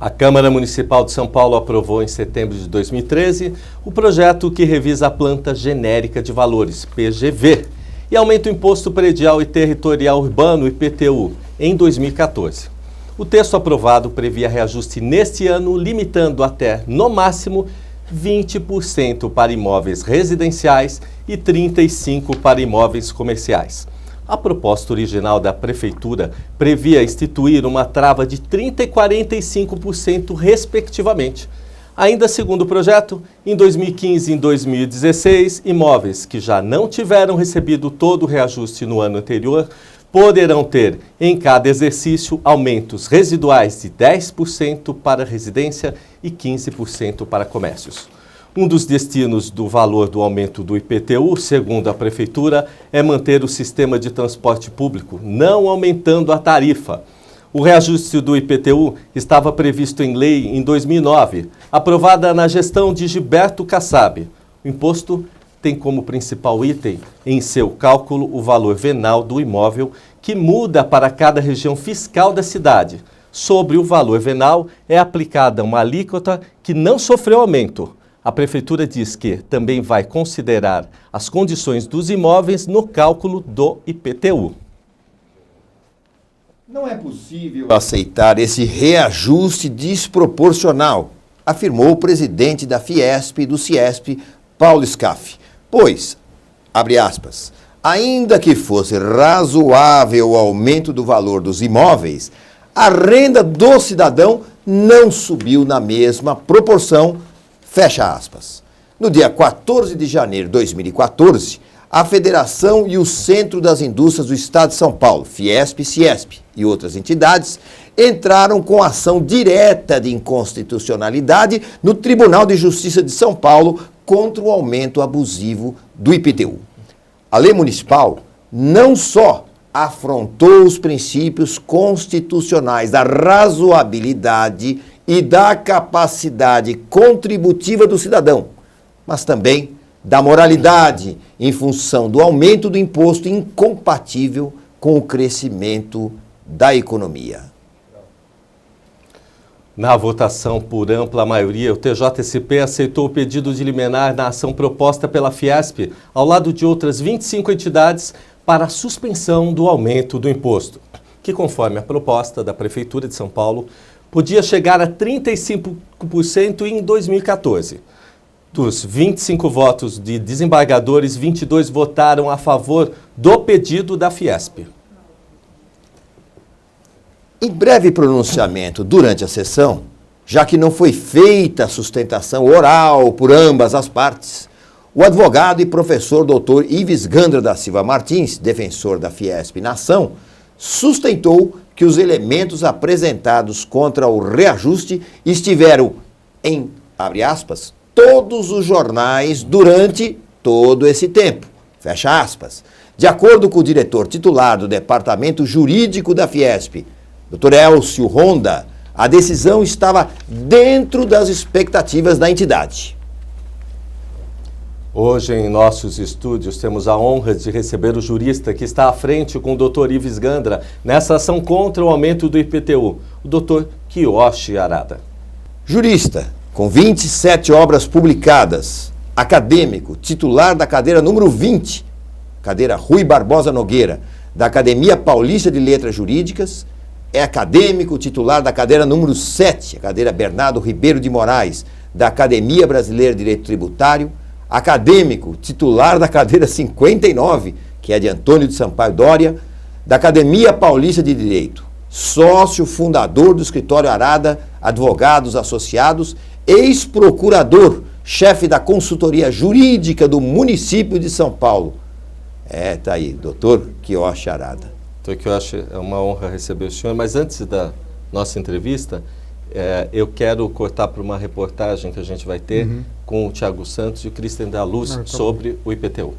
A Câmara Municipal de São Paulo aprovou em setembro de 2013 o projeto que revisa a planta genérica de valores, PGV, e aumenta o Imposto Predial e Territorial Urbano, IPTU, em 2014. O texto aprovado previa reajuste neste ano, limitando até, no máximo, 20% para imóveis residenciais e 35% para imóveis comerciais. A proposta original da Prefeitura previa instituir uma trava de 30% e 45%, respectivamente. Ainda segundo o projeto, em 2015 e em 2016, imóveis que já não tiveram recebido todo o reajuste no ano anterior poderão ter, em cada exercício, aumentos residuais de 10% para residência e 15% para comércios. Um dos destinos do valor do aumento do IPTU, segundo a Prefeitura, é manter o sistema de transporte público, não aumentando a tarifa. O reajuste do IPTU estava previsto em lei em 2009, aprovada na gestão de Gilberto Kassab. O imposto tem como principal item em seu cálculo o valor venal do imóvel, que muda para cada região fiscal da cidade. Sobre o valor venal é aplicada uma alíquota que não sofreu aumento. A Prefeitura diz que também vai considerar as condições dos imóveis no cálculo do IPTU. Não é possível aceitar esse reajuste desproporcional, afirmou o presidente da Fiesp e do Ciesp, Paulo Scaff, pois, abre aspas, ainda que fosse razoável o aumento do valor dos imóveis, a renda do cidadão não subiu na mesma proporção, fecha aspas. No dia 14 de janeiro de 2014, a Federação e o Centro das Indústrias do Estado de São Paulo, Fiesp, Ciesp e outras entidades, entraram com ação direta de inconstitucionalidade no Tribunal de Justiça de São Paulo contra o aumento abusivo do IPTU. A lei municipal não só afrontou os princípios constitucionais da razoabilidade e da capacidade contributiva do cidadão, mas também da moralidade em função do aumento do imposto incompatível com o crescimento da economia. Na votação por ampla maioria, o TJSP aceitou o pedido de liminar na ação proposta pela Fiesp, ao lado de outras 25 entidades, para a suspensão do aumento do imposto, que, conforme a proposta da Prefeitura de São Paulo, podia chegar a 35% em 2014. Dos 25 votos de desembargadores, 22 votaram a favor do pedido da Fiesp. Em breve pronunciamento durante a sessão, já que não foi feita a sustentação oral por ambas as partes, o advogado e professor Dr. Ives Gandra da Silva Martins, defensor da Fiesp na ação, sustentou que os elementos apresentados contra o reajuste estiveram em, abre aspas, todos os jornais durante todo esse tempo, fecha aspas. De acordo com o diretor titular do Departamento Jurídico da Fiesp, Dr. Elcio Ronda, a decisão estava dentro das expectativas da entidade. Hoje, em nossos estúdios, temos a honra de receber o jurista que está à frente com o Dr. Ives Gandra nessa ação contra o aumento do IPTU, o Dr. Kiyoshi Arada. Jurista, com 27 obras publicadas, acadêmico, titular da cadeira número 20, cadeira Rui Barbosa Nogueira, da Academia Paulista de Letras Jurídicas, é acadêmico, titular da cadeira número 7, a cadeira Bernardo Ribeiro de Moraes, da Academia Brasileira de Direito Tributário, acadêmico, titular da cadeira 59, que é de Antônio de Sampaio Dória, da Academia Paulista de Direito, sócio fundador do Escritório Arada Advogados Associados, ex-procurador, chefe da consultoria jurídica do município de São Paulo. Tá aí, doutor Kiyoshi Arada. Doutor Kiyoshi, é uma honra receber o senhor, mas antes da nossa entrevista, eu quero cortar para uma reportagem que a gente vai ter com o Thiago Santos e o Christian da Luz sobre o IPTU.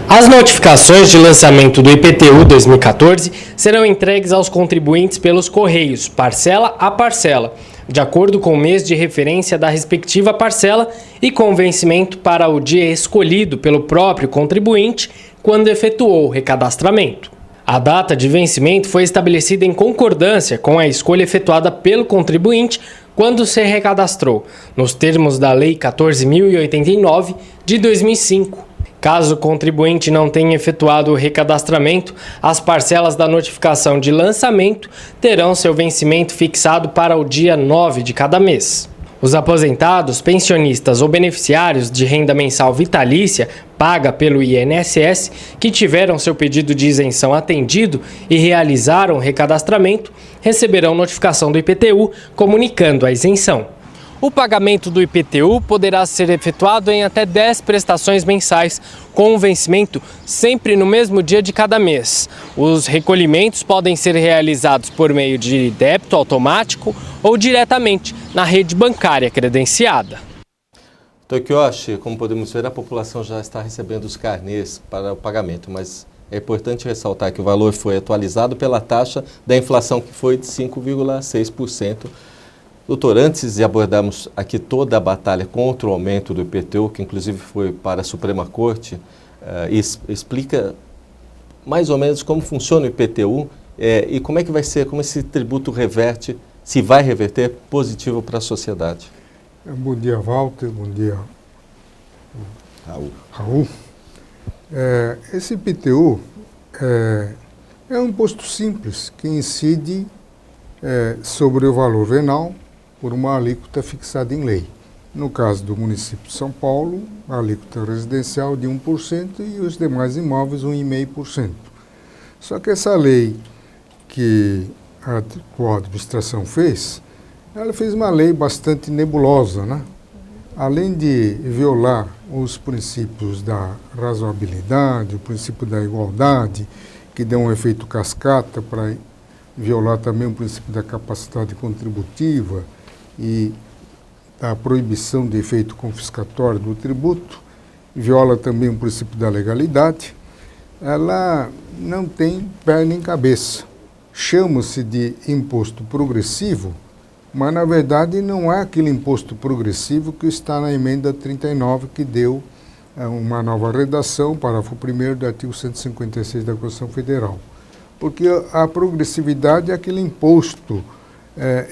As notificações de lançamento do IPTU 2014 serão entregues aos contribuintes pelos Correios, parcela a parcela, de acordo com o mês de referência da respectiva parcela e com vencimento para o dia escolhido pelo próprio contribuinte quando efetuou o recadastramento. A data de vencimento foi estabelecida em concordância com a escolha efetuada pelo contribuinte quando se recadastrou, nos termos da Lei 14.089 de 2005. Caso o contribuinte não tenha efetuado o recadastramento, as parcelas da notificação de lançamento terão seu vencimento fixado para o dia 9 de cada mês. Os aposentados, pensionistas ou beneficiários de renda mensal vitalícia paga pelo INSS que tiveram seu pedido de isenção atendido e realizaram o recadastramento receberão notificação do IPTU comunicando a isenção. O pagamento do IPTU poderá ser efetuado em até 10 prestações mensais, com o vencimento sempre no mesmo dia de cada mês. Os recolhimentos podem ser realizados por meio de débito automático ou diretamente na rede bancária credenciada. Tokyoshi, como podemos ver, a população já está recebendo os carnês para o pagamento, mas é importante ressaltar que o valor foi atualizado pela taxa da inflação, que foi de 5,6%. Doutor, antes de abordarmos aqui toda a batalha contra o aumento do IPTU, que inclusive foi para a Suprema Corte, explica mais ou menos como funciona o IPTU e como é que vai ser, como esse tributo reverte, se vai reverter positivo para a sociedade. Bom dia, Walter. Bom dia, Raul. Esse IPTU é um imposto simples que incide sobre o valor venal por uma alíquota fixada em lei. No caso do município de São Paulo, a alíquota residencial de 1% e os demais imóveis 1,5%. Só que essa lei que a atual administração fez, ela fez uma lei bastante nebulosa, né? Além de violar os princípios da razoabilidade, o princípio da igualdade, que deu um efeito cascata para violar também o princípio da capacidade contributiva e a proibição de efeito confiscatório do tributo, viola também o princípio da legalidade, ela não tem pé nem cabeça. Chama-se de imposto progressivo, mas na verdade não é aquele imposto progressivo que está na emenda 39, que deu uma nova redação, parágrafo 1º do artigo 156 da Constituição Federal. Porque a progressividade é aquele imposto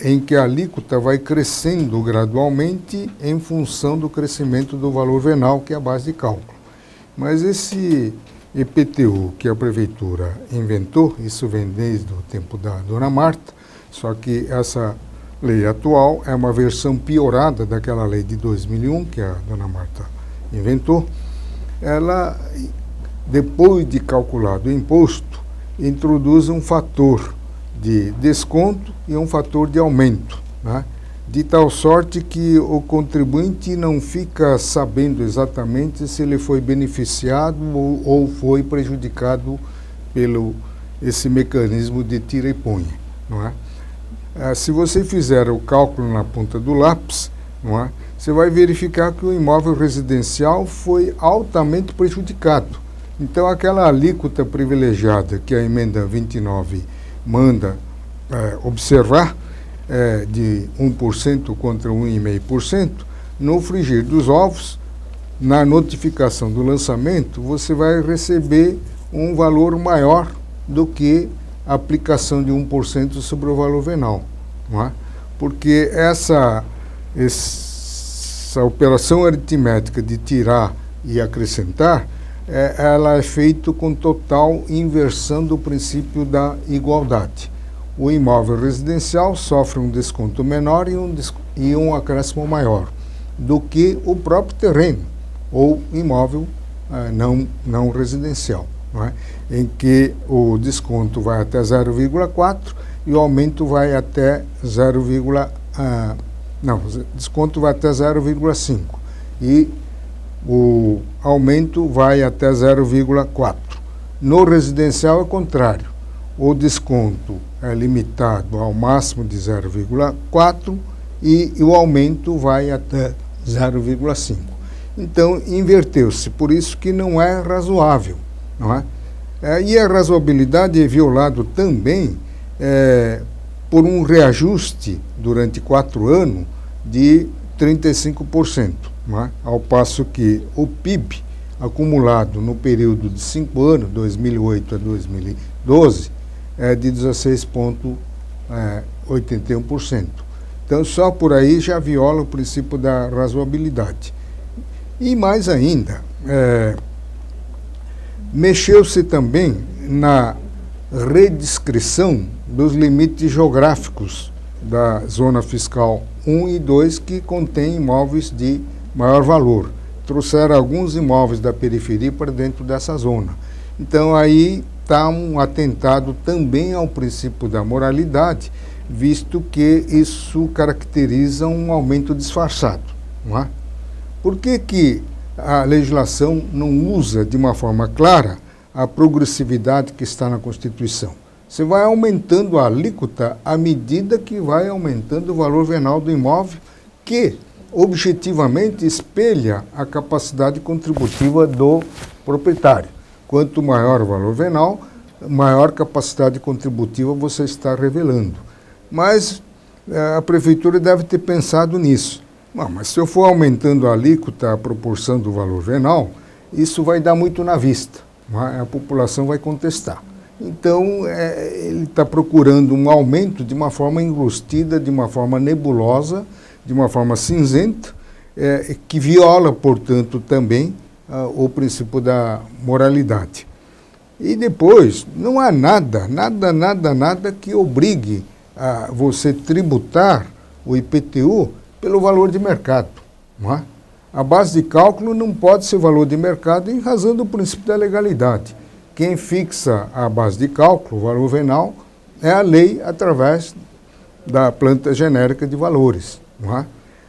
em que a alíquota vai crescendo gradualmente em função do crescimento do valor venal, que é a base de cálculo. Mas esse IPTU que a Prefeitura inventou, isso vem desde o tempo da Dona Marta, só que essa lei atual é uma versão piorada daquela lei de 2001, que a Dona Marta inventou. Ela, depois de calculado o imposto, introduz um fator de desconto e um fator de aumento, né? De tal sorte que o contribuinte não fica sabendo exatamente se ele foi beneficiado ou foi prejudicado pelo esse mecanismo de tira e põe, não é? Se você fizer o cálculo na ponta do lápis, não é? Você vai verificar que o imóvel residencial foi altamente prejudicado. Então, aquela alíquota privilegiada que a emenda 29 manda observar, de 1% contra 1,5%, no frigir dos ovos, na notificação do lançamento, você vai receber um valor maior do que a aplicação de 1% sobre o valor venal, não é? Porque essa operação aritmética de tirar e acrescentar, ela é feita com total inversão do princípio da igualdade. O imóvel residencial sofre um desconto menor e um acréscimo maior do que o próprio terreno ou imóvel não residencial, não é? Em que o desconto vai até 0,4 e o aumento vai até desconto vai até 0,5 e o aumento vai até 0,4. No residencial é o contrário. O desconto é limitado ao máximo de 0,4 e o aumento vai até 0,5. Então, inverteu-se, por isso que não é razoável, não é? E a razoabilidade é violado também por um reajuste durante 4 anos de 35%, não é? Ao passo que o PIB acumulado no período de 5 anos, 2008 a 2012 é de 16,81%. Então, só por aí já viola o princípio da razoabilidade. E mais ainda, mexeu-se também na redescrição dos limites geográficos da zona fiscal 1 e 2, que contém imóveis de maior valor. Trouxeram alguns imóveis da periferia para dentro dessa zona. Então, aí está um atentado também ao princípio da moralidade, visto que isso caracteriza um aumento disfarçado, não é? Por que a legislação não usa de uma forma clara a progressividade que está na Constituição? Você vai aumentando a alíquota à medida que vai aumentando o valor venal do imóvel, que objetivamente espelha a capacidade contributiva do proprietário. Quanto maior o valor venal, maior capacidade contributiva você está revelando. Mas a prefeitura deve ter pensado nisso. Não, mas se eu for aumentando a alíquota, a proporção do valor venal, isso vai dar muito na vista. A população vai contestar. Então, ele está procurando um aumento de uma forma enrustida, de uma forma nebulosa, de uma forma cinzenta, que viola, portanto, também o princípio da moralidade. E depois, não há nada que obrigue a você tributar o IPTU pelo valor de mercado. Não é? A base de cálculo não pode ser valor de mercado em razão do princípio da legalidade. Quem fixa a base de cálculo, o valor venal, é a lei através da planta genérica de valores. Não é?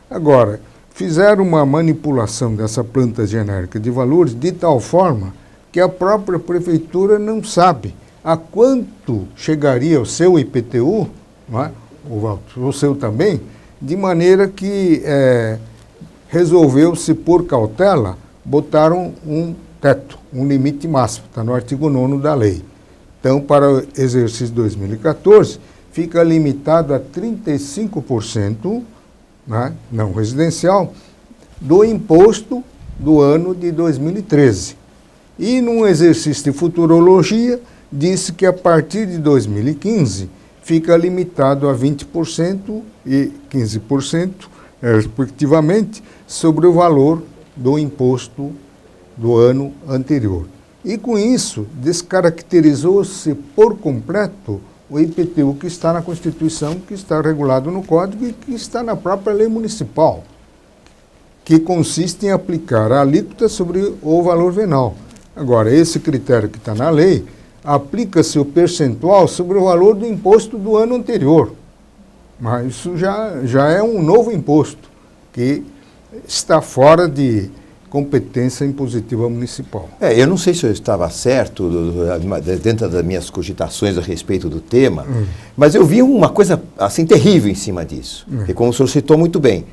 Agora, fizeram uma manipulação dessa planta genérica de valores de tal forma que a própria prefeitura não sabe a quanto chegaria o seu IPTU, não é? O seu também, de maneira que resolveu-se, por cautela, botaram um teto, um limite máximo, está no artigo 9º da lei. Então, para o exercício 2014, fica limitado a 35%, né, não residencial, do imposto do ano de 2013. E, num exercício de futurologia, disse que a partir de 2015 fica limitado a 20% e 15%, respectivamente, sobre o valor do imposto do ano anterior. E com isso, descaracterizou-se por completo o IPTU que está na Constituição, que está regulado no Código e que está na própria lei municipal, que consiste em aplicar a alíquota sobre o valor venal. Agora, esse critério que está na lei, aplica-se o percentual sobre o valor do imposto do ano anterior. Mas isso já é um novo imposto, que está fora de competência impositiva municipal. Eu não sei se eu estava certo dentro das minhas cogitações a respeito do tema, mas eu vi uma coisa assim terrível em cima disso. E como o senhor citou muito bem,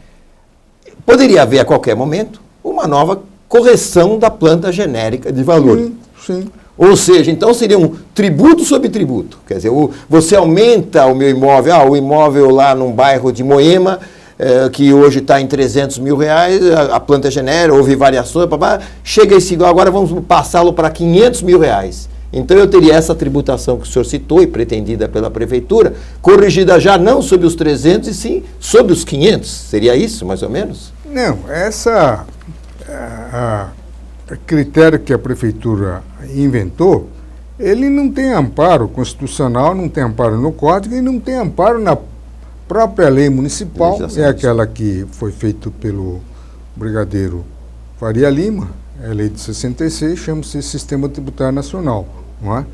poderia haver a qualquer momento uma nova correção da planta genérica de valor. Sim. Ou seja, então seria um tributo sobre tributo. Quer dizer, você aumenta o meu imóvel, o imóvel lá num bairro de Moema, que hoje está em 300 mil reais, a planta genérica, houve variações, chega esse igual, agora vamos passá-lo para 500 mil reais. Então eu teria essa tributação que o senhor citou e pretendida pela prefeitura, corrigida já não sobre os 300 e sim sobre os 500. Seria isso, mais ou menos? Não, critério que a prefeitura inventou, ele não tem amparo constitucional, não tem amparo no Código e não tem amparo na própria lei municipal, é aquela que foi feita pelo brigadeiro Faria Lima, é a lei de 66, chama-se Sistema Tributário Nacional, não é?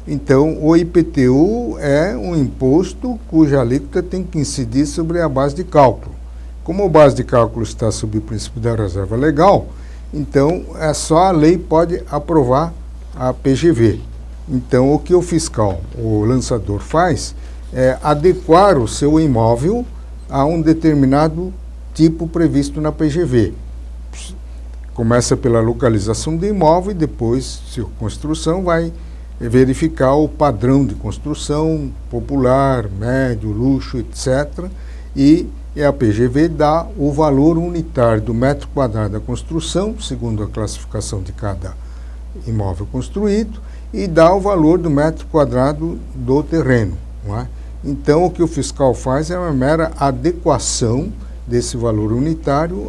Então, o IPTU é um imposto cuja alíquota tem que incidir sobre a base de cálculo. Como a base de cálculo está sob o princípio da reserva legal, então só a lei pode aprovar a PGV. Então, o que o fiscal, o lançador, faz é adequar o seu imóvel a um determinado tipo previsto na PGV. Começa pela localização do imóvel e depois, se a construção, vai verificar o padrão de construção popular, médio, luxo, etc. E a PGV dá o valor unitário do metro quadrado da construção, segundo a classificação de cada imóvel construído, e dá o valor do metro quadrado do terreno. Não é? Então, o que o fiscal faz é uma mera adequação desse valor unitário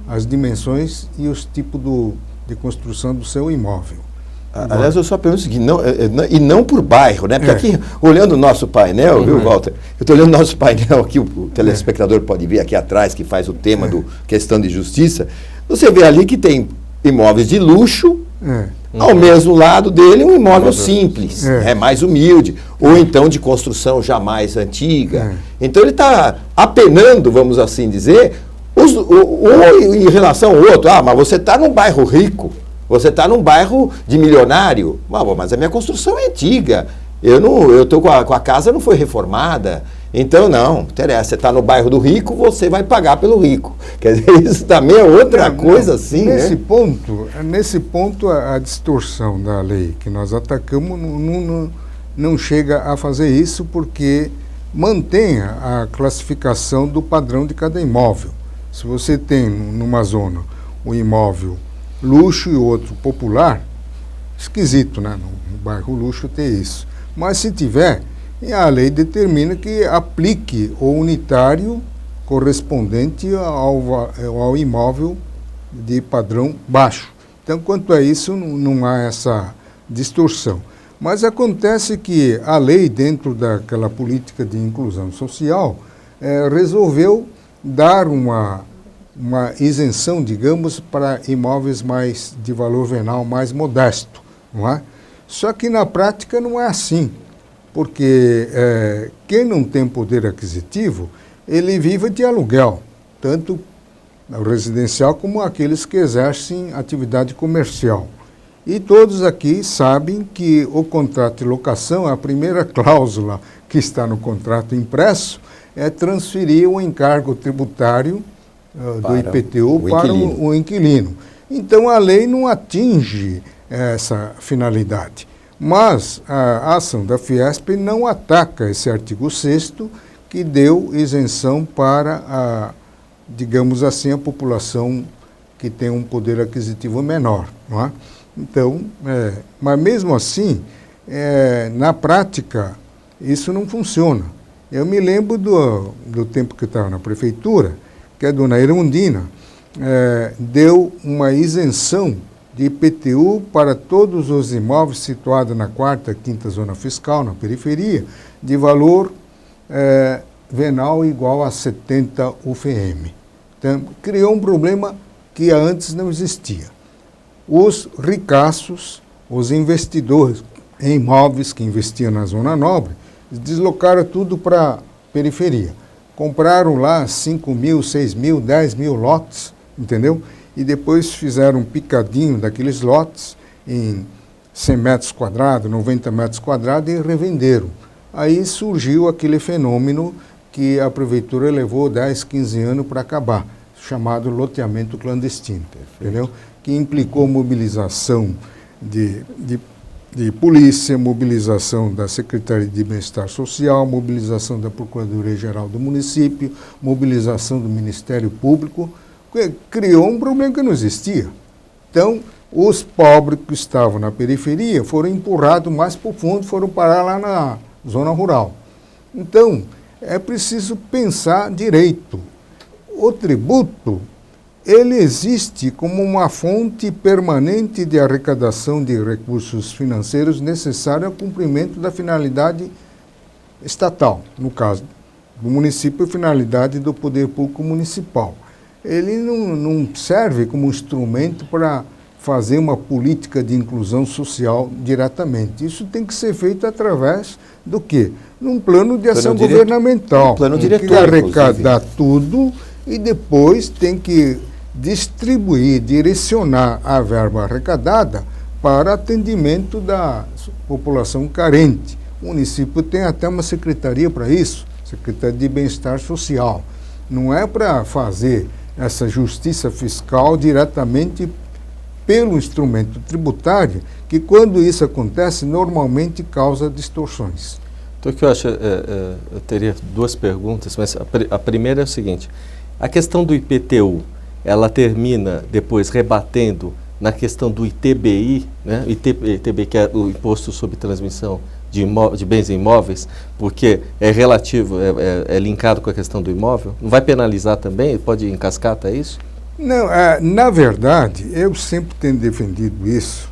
às dimensões e os tipos de construção do seu imóvel. Aliás, eu só pergunto o seguinte, e não por bairro, né? Porque aqui, olhando o nosso painel, viu, Walter? Eu estou olhando o nosso painel aqui, o telespectador pode ver aqui atrás, que faz o tema do questão de justiça. Você vê ali que tem imóveis de luxo, ao mesmo lado dele um imóvel simples, mais humilde, ou então de construção já mais antiga. Então ele está apenando, vamos assim dizer, em relação ao outro. Ah, mas você está num bairro rico. Você está num bairro de milionário, mas a minha construção é antiga, eu estou com a casa não foi reformada, então não interessa, você está no bairro do rico, você vai pagar pelo rico. Quer dizer, isso também é outra coisa assim, Nesse ponto, a distorção da lei que nós atacamos não chega a fazer isso, porque mantém a classificação do padrão de cada imóvel. Se você tem numa zona um imóvel luxo e outro popular, esquisito, né? No bairro luxo ter isso. Mas se tiver, a lei determina que aplique o unitário correspondente ao imóvel de padrão baixo. Então, quanto a isso, não há essa distorção. Mas acontece que a lei, dentro daquela política de inclusão social, resolveu dar uma isenção, digamos, para imóveis mais de valor venal mais modesto, não é? Só que na prática não é assim, porque quem não tem poder aquisitivo, ele vive de aluguel, tanto o residencial como aqueles que exercem atividade comercial. E todos aqui sabem que o contrato de locação, a primeira cláusula que está no contrato impresso, é transferir o encargo tributário do IPTU para o inquilino. Então, a lei não atinge essa finalidade. Mas a ação da Fiesp não ataca esse artigo 6º, que deu isenção para, digamos assim, a população que tem um poder aquisitivo menor. Não é? Então, mas mesmo assim, na prática, isso não funciona. Eu me lembro do tempo que eu estava na prefeitura, que a dona Irundina deu uma isenção de IPTU para todos os imóveis situados na 4ª, 5ª zona fiscal, na periferia, de valor venal igual a 70 UFM. Então, criou um problema que antes não existia. Os ricaços, os investidores em imóveis que investiam na Zona Nobre, deslocaram tudo para a periferia. Compraram lá 5 mil, 6 mil, 10 mil lotes, entendeu? E depois fizeram um picadinho daqueles lotes em 100 metros quadrados, 90 metros quadrados e revenderam. Aí surgiu aquele fenômeno que a prefeitura levou 10, 15 anos para acabar, chamado loteamento clandestino, entendeu? Que implicou mobilização de polícia, mobilização da Secretaria de Bem-Estar Social, mobilização da Procuradoria-Geral do município, mobilização do Ministério Público, criou um problema que não existia. Então, os pobres que estavam na periferia foram empurrados mais para o fundo, foram parar lá na zona rural. Então, é preciso pensar direito. O tributo, ele existe como uma fonte permanente de arrecadação de recursos financeiros necessário ao cumprimento da finalidade estatal, no caso do município, a finalidade do poder público municipal. Ele não serve como instrumento para fazer uma política de inclusão social diretamente. Isso tem que ser feito através do quê? Num plano de ação governamental. Plano diretor, tem que arrecadar tudo e depois tem que distribuir, direcionar a verba arrecadada para atendimento da população carente. O município tem até uma secretaria para isso, Secretaria de Bem-Estar Social. Não é para fazer essa justiça fiscal diretamente pelo instrumento tributário, que quando isso acontece, normalmente causa distorções. Então, o que eu acho, eu teria duas perguntas, mas a primeira é o seguinte: a questão do IPTU, ela termina depois rebatendo na questão do ITBI, né? ITBI, que é o Imposto sobre Transmissão de Bens Imóveis, porque é relativo, é linkado com a questão do imóvel? Não vai penalizar também? Pode ir em cascata, é isso? Não, na verdade, eu sempre tenho defendido isso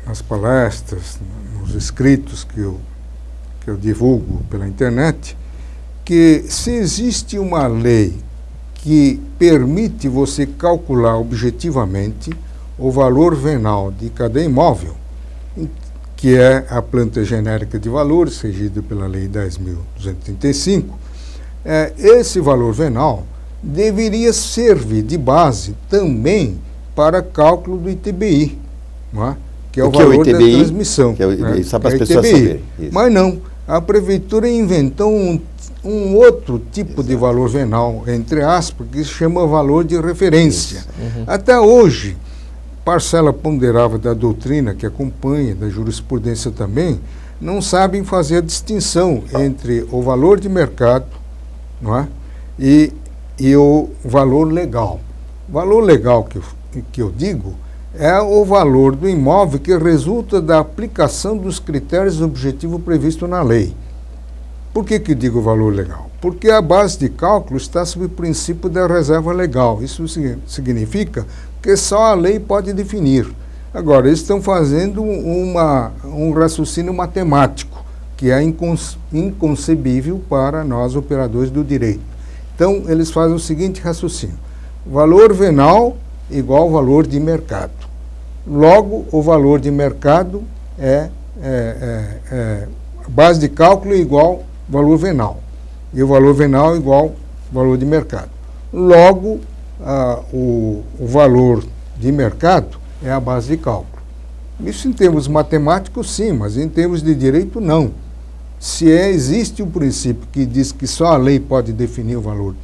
nas palestras, nos escritos que eu divulgo pela internet, que se existe uma lei que permite você calcular objetivamente o valor venal de cada imóvel, que é a planta genérica de valores, regida pela Lei 10.235, esse valor venal deveria servir de base também para cálculo do ITBI, não é? Que é o valor da transmissão. Que é o ITBI, só para as pessoas saberem. Mas não, a Prefeitura inventou um outro tipo de valor venal, entre aspas, que se chama valor de referência. Até hoje, parcela ponderável da doutrina que acompanha, da jurisprudência também, não sabem fazer a distinção entre o valor de mercado, não é? e o valor legal. O valor legal que eu digo é o valor do imóvel que resulta da aplicação dos critérios objetivos previstos na lei. Por que digo valor legal? Porque a base de cálculo está sob o princípio da reserva legal. Isso significa que só a lei pode definir. Agora, eles estão fazendo um raciocínio matemático, que é inconcebível para nós, operadores do direito. Então, eles fazem o seguinte raciocínio: valor venal igual valor de mercado. Logo, o valor de mercado base de cálculo igual valor venal. E o valor venal igual valor de mercado. Logo, o valor de mercado é a base de cálculo. Isso em termos matemáticos, sim, mas em termos de direito, não. Se existe um princípio que diz que só a lei pode definir o valor,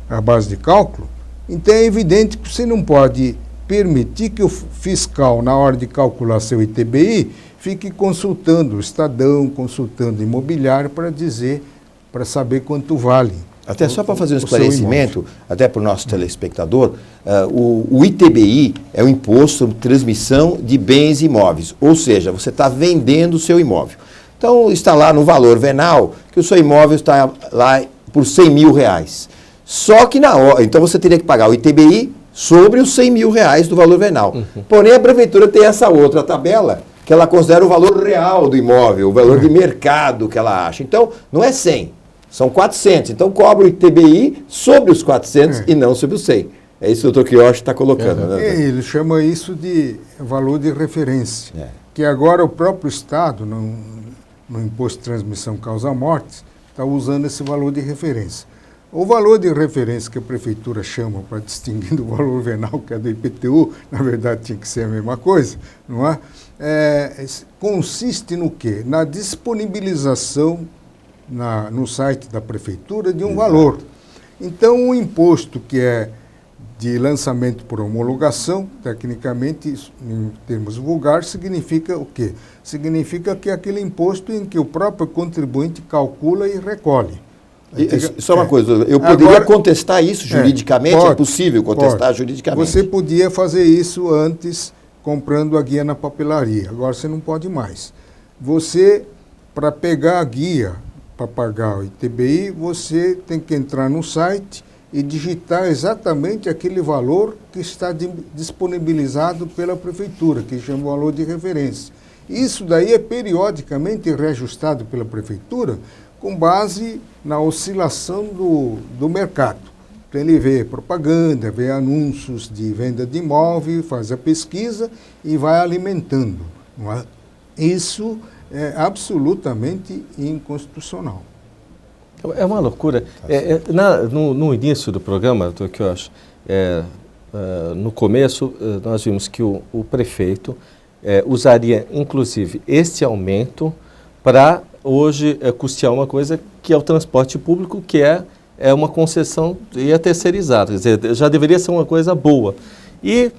a base de cálculo, então é evidente que você não pode permitir que o fiscal, na hora de calcular seu ITBI, fique consultando o Estadão, consultando o imobiliário para saber quanto vale. Até só para fazer um esclarecimento, até para o nosso telespectador, o ITBI é o Imposto sobre Transmissão de Bens Imóveis, ou seja, você está vendendo o seu imóvel. Então, está lá no valor venal que o seu imóvel está lá por R$100 mil. Só que na hora, então você teria que pagar o ITBI sobre os R$100 mil do valor venal. Porém, a Prefeitura tem essa outra tabela que ela considera o valor real do imóvel, o valor de mercado que ela acha. Então, não é 100, são 400. Então, cobra o ITBI sobre os 400 e não sobre os 100. É isso que o Dr. Quioche está colocando. Né? Ele chama isso de valor de referência, que agora o próprio Estado, no Imposto de Transmissão Causa-Mortes, está usando esse valor de referência. O valor de referência que a Prefeitura chama para distinguir do valor venal, que é do IPTU, na verdade tinha que ser a mesma coisa, não é? Consiste no quê? Na disponibilização no site da Prefeitura de um valor. Então, o imposto que é de lançamento por homologação, tecnicamente, em termos vulgares, significa o quê? Significa que é aquele imposto em que o próprio contribuinte calcula e recolhe. Só uma coisa, eu poderia contestar isso juridicamente? É possível contestar juridicamente? Você podia fazer isso antes, comprando a guia na papelaria. Agora você não pode mais. Você, para pegar a guia, para pagar o ITBI, você tem que entrar no site e digitar exatamente aquele valor que está disponibilizado pela Prefeitura, que chama o valor de referência. Isso daí é periodicamente reajustado pela Prefeitura com base na oscilação do mercado. Então ele vê propaganda, vê anúncios de venda de imóvel, faz a pesquisa e vai alimentando. Não é? Isso é absolutamente inconstitucional. É uma loucura. No início do programa, Dr. Quioche, no começo, nós vimos que o prefeito usaria, inclusive, este aumento para hoje custear uma coisa que é o transporte público, que é uma concessão e é terceirizada. Quer dizer, já deveria ser uma coisa boa. E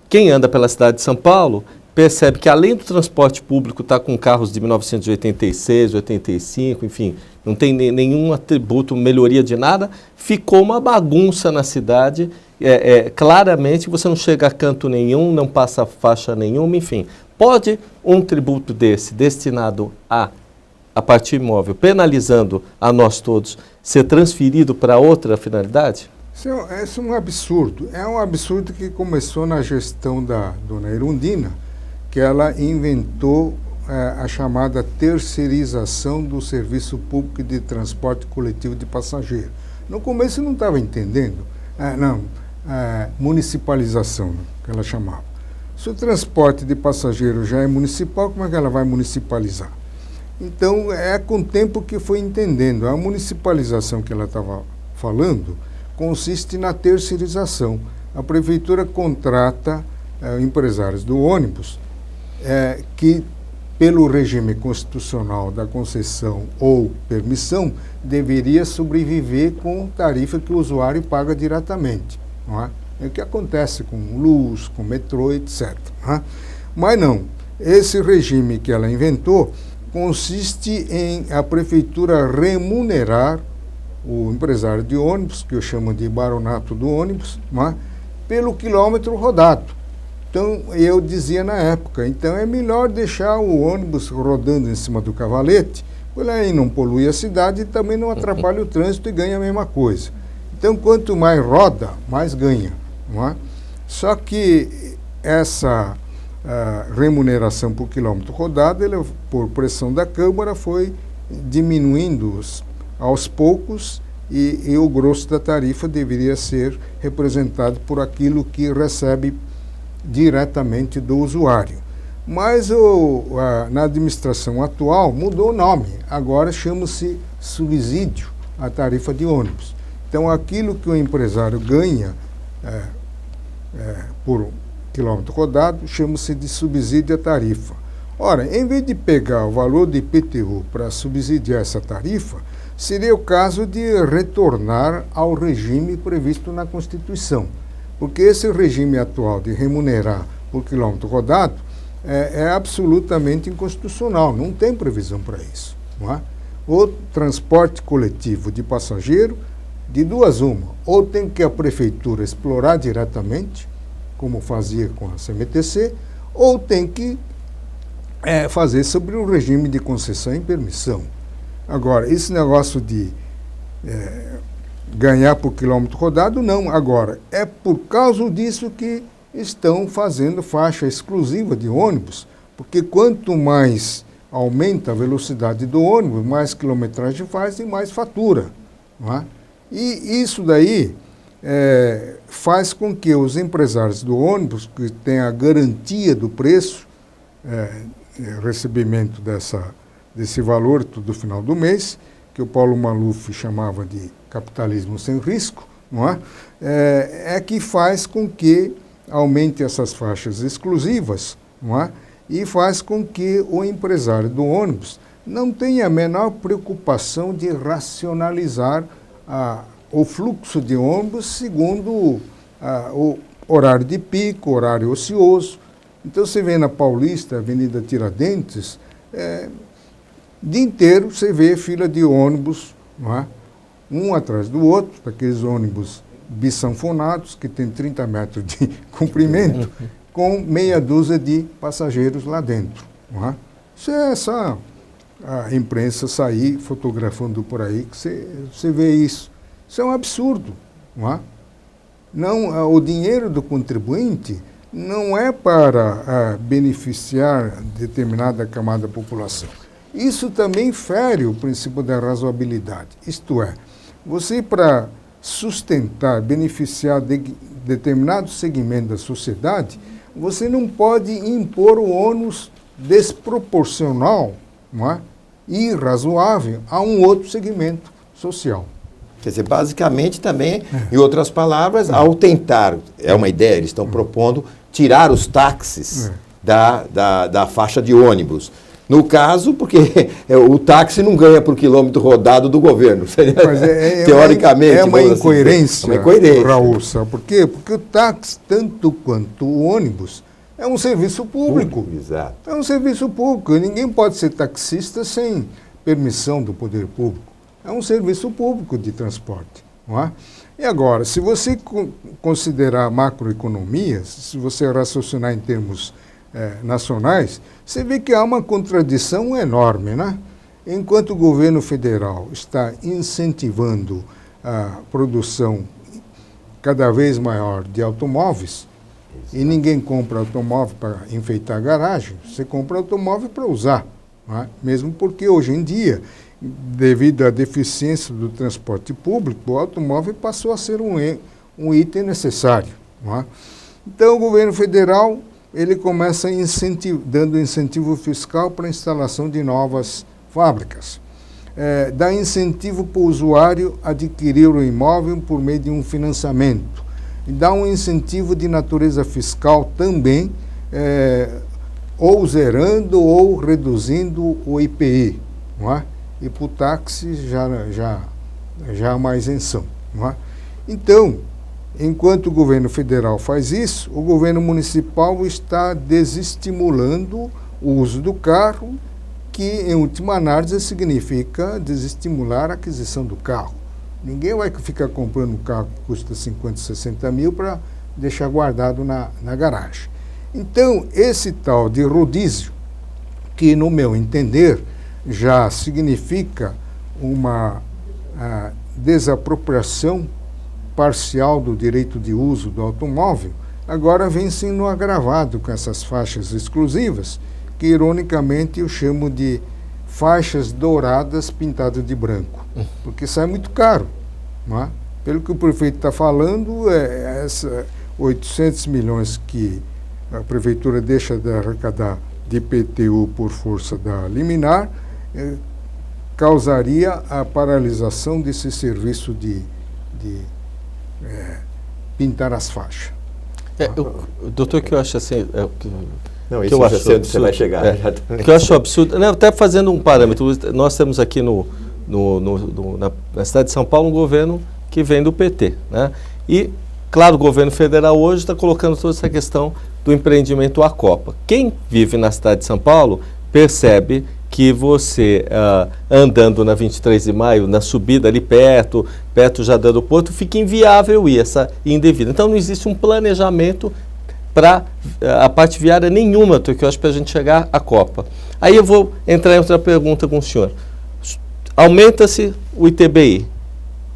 quem anda pela cidade de São Paulo percebe que, além do transporte público estar com carros de 1986, 85, enfim, não tem nenhum atributo, melhoria de nada, ficou uma bagunça na cidade claramente você não chega a canto nenhum, não passa faixa nenhuma, enfim. Pode um tributo desse, destinado a partir imóvel, penalizando a nós todos, ser transferido para outra finalidade? Isso é um absurdo. É um absurdo que começou na gestão da dona Erundina, que ela inventou a chamada terceirização do serviço público de transporte coletivo de passageiro. No começo eu não estava entendendo. Municipalização, que ela chamava. Se o transporte de passageiro já é municipal, como é que ela vai municipalizar? Então, é com o tempo que foi entendendo. A municipalização que ela estava falando consiste na terceirização. A prefeitura contrata empresários do ônibus que, pelo regime constitucional da concessão ou permissão, deveria sobreviver com tarifa que o usuário paga diretamente. Não é? É o que acontece com luz, com metrô, etc. Não é? Mas não, esse regime que ela inventou consiste em a prefeitura remunerar o empresário de ônibus, que eu chamo de baronato do ônibus, não é? Pelo quilômetro rodado. Então, eu dizia na época, então é melhor deixar o ônibus rodando em cima do cavalete, porque aí não polui a cidade e também não atrapalha o trânsito e ganha a mesma coisa. Então, quanto mais roda, mais ganha. Não é? Só que essa remuneração por quilômetro rodado, por pressão da Câmara, foi diminuindo aos poucos e o grosso da tarifa deveria ser representado por aquilo que recebe diretamente do usuário. Mas na administração atual mudou o nome, agora chama-se subsídio à tarifa de ônibus. Então, aquilo que o empresário ganha por quilômetro rodado chama-se de subsídio à tarifa. Ora, em vez de pegar o valor do IPTU para subsidiar essa tarifa, seria o caso de retornar ao regime previsto na Constituição. Porque esse regime atual de remunerar por quilômetro rodado é absolutamente inconstitucional, não tem previsão para isso. Não é? O transporte coletivo de passageiro, de duas uma, ou tem que a prefeitura explorar diretamente, como fazia com a CMTC, ou tem que fazer sobre o regime de concessão e permissão. Agora, esse negócio de ganhar por quilômetro rodado, não. Agora, é por causa disso que estão fazendo faixa exclusiva de ônibus, porque quanto mais aumenta a velocidade do ônibus, mais quilometragem faz e mais fatura. Não é? E isso daí faz com que os empresários do ônibus, que têm a garantia do preço, recebimento desse valor do final do mês, que o Paulo Maluf chamava de capitalismo sem risco, não é? Que faz com que aumente essas faixas exclusivas, não é? E faz com que o empresário do ônibus não tenha a menor preocupação de racionalizar o fluxo de ônibus segundo o horário de pico, horário ocioso. Então, você vê na Paulista, Avenida Tiradentes, o dia inteiro você vê fila de ônibus, não é? Um atrás do outro, daqueles ônibus bisanfonados, que tem 30 metros de comprimento, com meia dúzia de passageiros lá dentro. Não é? Isso é só a imprensa sair fotografando por aí, que você vê isso. Isso é um absurdo. Não é? Não, o dinheiro do contribuinte não é para beneficiar determinada camada da população. Isso também fere o princípio da razoabilidade. Isto é, você para sustentar, beneficiar determinado segmento da sociedade, você não pode impor o ônus desproporcional, não é? E irrazoável a um outro segmento social. Quer dizer, basicamente também, em outras palavras, ao tentar, é uma ideia, eles estão propondo tirar os táxis da faixa de ônibus. No caso, porque o táxi não ganha por quilômetro rodado do governo. Mas teoricamente. É uma incoerência, assim, é uma incoerência, Raul, sabe por quê? Porque o táxi, tanto quanto o ônibus, é um serviço público. Exato. É um serviço público. Ninguém pode ser taxista sem permissão do poder público. É um serviço público de transporte. Não é? E agora, se você considerar macroeconomia, se você raciocinar em termos nacionais, você vê que há uma contradição enorme, né? Enquanto o governo federal está incentivando a produção cada vez maior de automóveis, e ninguém compra automóvel para enfeitar a garagem, você compra automóvel para usar, não é? Mesmo porque hoje em dia, devido à deficiência do transporte público, o automóvel passou a ser um item necessário, não é? Então o governo federal ele começa dando incentivo fiscal para a instalação de novas fábricas. Dá incentivo para o usuário adquirir o imóvel por meio de um financiamento. E dá um incentivo de natureza fiscal também, ou zerando ou reduzindo o IPI, não é? E para o táxi já há mais isenção, não é? Então, enquanto o governo federal faz isso, o governo municipal está desestimulando o uso do carro, que, em última análise, significa desestimular a aquisição do carro. Ninguém vai ficar comprando um carro que custa 50, 60 mil para deixar guardado na garagem. Então, esse tal de rodízio, que, no meu entender, já significa uma desapropriação parcial do direito de uso do automóvel, agora vem sendo agravado com essas faixas exclusivas, que ironicamente eu chamo de faixas douradas pintadas de branco, porque sai muito caro, não é? Pelo que o prefeito está falando, essa 800 milhões que a prefeitura deixa de arrecadar de IPTU por força da liminar, causaria a paralisação desse serviço de pintar as faixas. Doutor, que eu acho assim... Não, que isso eu já acho sei onde você vai chegar. Que eu acho absurdo. Não, até fazendo um parâmetro, nós temos aqui na cidade de São Paulo um governo que vem do PT, né? E, claro, o governo federal hoje está colocando toda essa questão do empreendimento à Copa. Quem vive na cidade de São Paulo percebe que você, andando na 23 de maio, na subida ali perto já do aeroporto, fica inviável ir indevida. Então não existe um planejamento para a parte viária nenhuma, que eu acho, para a gente chegar à Copa. Aí eu vou entrar em outra pergunta com o senhor. Aumenta-se o ITBI.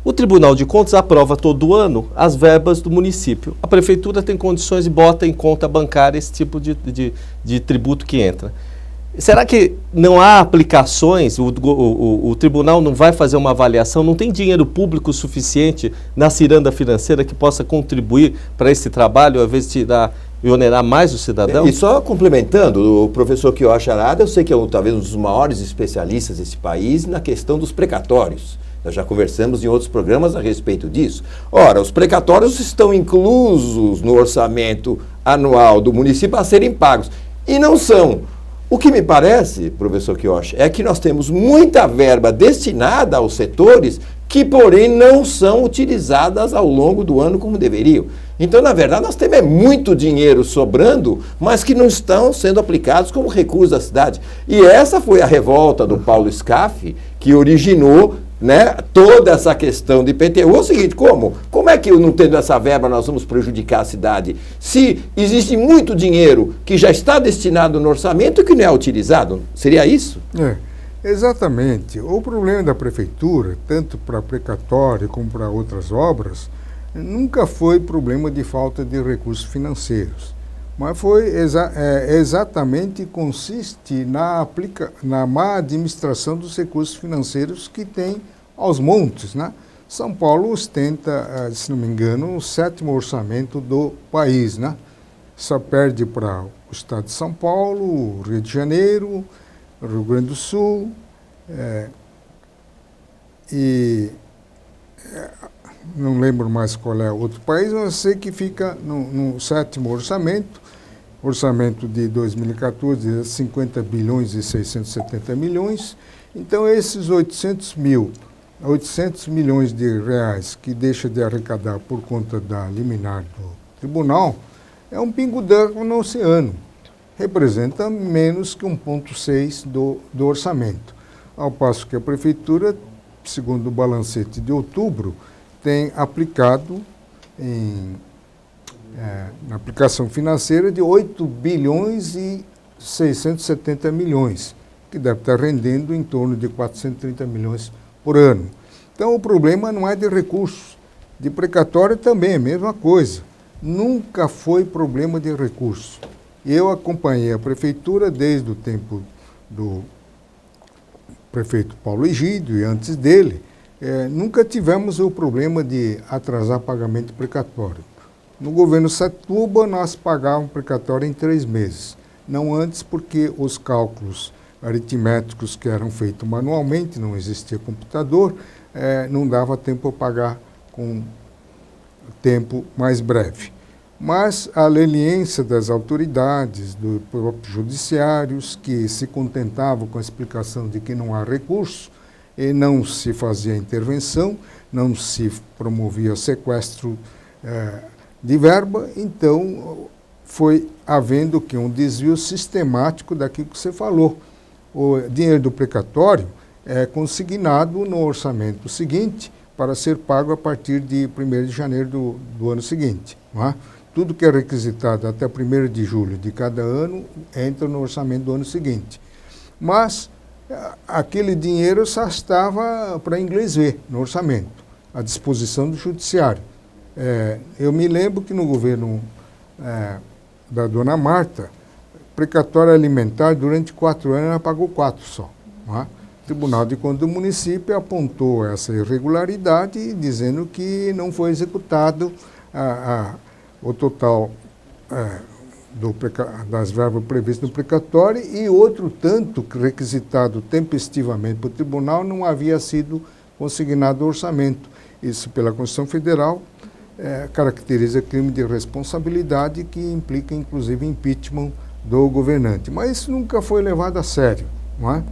O Tribunal de Contas aprova todo ano as verbas do município. A prefeitura tem condições e bota em conta bancária esse tipo de tributo que entra. Será que não há aplicações, o tribunal não vai fazer uma avaliação, não tem dinheiro público suficiente na ciranda financeira que possa contribuir para esse trabalho, ao invés de onerar mais o cidadão? E só complementando, o professor Kiyoshi Arada, eu sei que é talvez um dos maiores especialistas desse país na questão dos precatórios. Nós já conversamos em outros programas a respeito disso. Ora, os precatórios estão inclusos no orçamento anual do município a serem pagos. E não são. O que me parece, professor Kiyoshi, é que nós temos muita verba destinada aos setores que, porém, não são utilizadas ao longo do ano como deveriam. Então, na verdade, nós temos muito dinheiro sobrando, mas que não estão sendo aplicados como recursos da cidade. E essa foi a revolta do Paulo Scaff, que originou, né, toda essa questão de IPTU. É o seguinte, como é que, não tendo essa verba, nós vamos prejudicar a cidade? Se existe muito dinheiro que já está destinado no orçamento e que não é utilizado, seria isso? Exatamente. O problema da prefeitura, tanto para precatório como para outras obras, nunca foi problema de falta de recursos financeiros, mas foi exatamente consiste na má administração dos recursos financeiros que tem aos montes, né? São Paulo ostenta, se não me engano, o 7º orçamento do país, né? Só perde para o estado de São Paulo, Rio de Janeiro, Rio Grande do Sul, não lembro mais qual é outro país, mas eu sei que fica no 7º orçamento de 2014, 50 bilhões e 670 milhões. Então, esses 800 milhões de reais que deixa de arrecadar por conta da liminar do tribunal, é um pingo d'água no oceano. Representa menos que 1,6% do orçamento. Ao passo que a prefeitura, segundo o balancete de outubro, tem aplicado na aplicação financeira de 8 bilhões e 670 milhões, que deve estar rendendo em torno de 430 milhões por ano. Então o problema não é de recursos. De precatório também é a mesma coisa. Nunca foi problema de recursos. Eu acompanhei a prefeitura desde o tempo do prefeito Paulo Egídio e antes dele. Nunca tivemos o problema de atrasar pagamento de precatório. No governo Setúbal, nós pagávamos precatório em 3 meses. Não antes, porque os cálculos aritméticos que eram feitos manualmente, não existia computador, não dava tempo para pagar com tempo mais breve. Mas a leniência das autoridades, dos próprios judiciários, que se contentavam com a explicação de que não há recurso, e não se fazia intervenção, não se promovia sequestro de verba, então foi havendo que um desvio sistemático daquilo que você falou. O dinheiro do precatório é consignado no orçamento seguinte para ser pago a partir de 1º de janeiro do ano seguinte. Não é? Tudo que é requisitado até 1º de julho de cada ano entra no orçamento do ano seguinte. Mas aquele dinheiro só estava para inglês ver no orçamento, à disposição do judiciário. Eu me lembro que no governo da dona Marta, precatório alimentar durante 4 anos ela pagou 4 só. Não é? O Tribunal de Contas do município apontou essa irregularidade, dizendo que não foi executado o total das verbas previstas no precatório, e outro tanto requisitado tempestivamente para o tribunal não havia sido consignado ao orçamento. Isso, pela Constituição Federal, caracteriza crime de responsabilidade, que implica inclusive impeachment do governante. Mas isso nunca foi levado a sério. Não é?